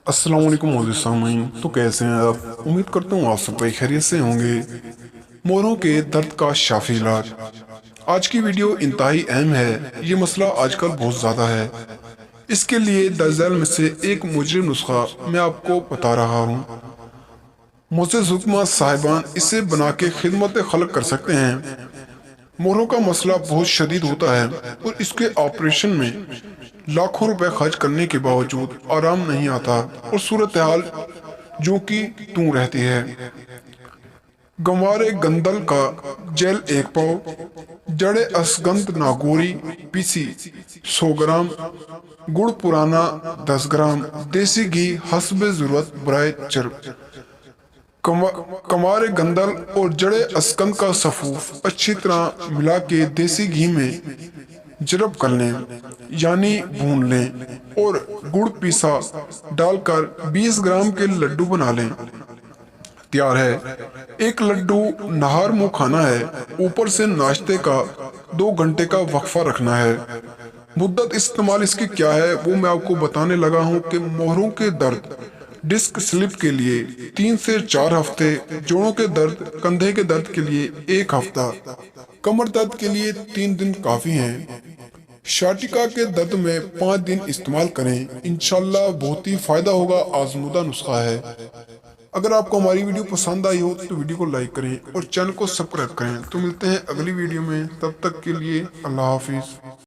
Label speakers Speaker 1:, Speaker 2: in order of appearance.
Speaker 1: अस्सलाम वालेकुम मोअज़्ज़िज़ सामीन। तो कैसे हैं आप? उम्मीद करता हूँ आप सब भाई खैरियत से होंगे। मोरों के दर्द का शाफी इलाज। आज की वीडियो इंतहाई अहम है। ये मसला आजकल बहुत ज़्यादा है। इसके लिए दर्जैल में से एक मुजरिम नुस्खा मैं आपको बता रहा हूँ। मोअज़्ज़िज़ हुक्मा साहिबान इसे बना के खिदमत खल्क कर सकते हैं। मोरों का मसला बहुत शदीद होता है और इसके ऑपरेशन में लाखों रुपए खर्च करने के बावजूद आराम नहीं आता और सूरत हाल जो कि तू रहती है। गंवारे गंदल का जेल 1 पाव, जड़े असगंध नागोरी पीसी 100 ग्राम, गुड़ पुराना 10 ग्राम, देसी घी हस्बे जरूरत बराए चर्ब। कमारे गंदल और जड़े असकंद का सफूफ अच्छी तरह मिला के देसी घी में जरब कर लें, यानी भून लें और गुड़ पीसा डालकर 20 ग्राम के लड्डू बना लें। तैयार है। एक लड्डू नहार मुंह खाना है। ऊपर से नाश्ते का 2 घंटे का वक्फा रखना है। मुद्दत इस्तेमाल इसकी क्या है वो मैं आपको बताने लगा हूँ कि मोहरों के दर्द डिस्क स्लिप के लिए 3 से 4 हफ्ते, जोड़ों के दर्द कंधे के दर्द के लिए 1 हफ्ता, कमर दर्द के लिए 3 दिन काफी हैं। शाटिका के दर्द में 5 दिन इस्तेमाल करें, इंशाल्लाह बहुत ही फायदा होगा। आजमुदा नुस्खा है। अगर आपको हमारी वीडियो पसंद आई हो तो वीडियो को लाइक करें और चैनल को सब्सक्राइब करें। तो मिलते हैं अगली वीडियो में, तब तक के लिए अल्लाह हाफिज।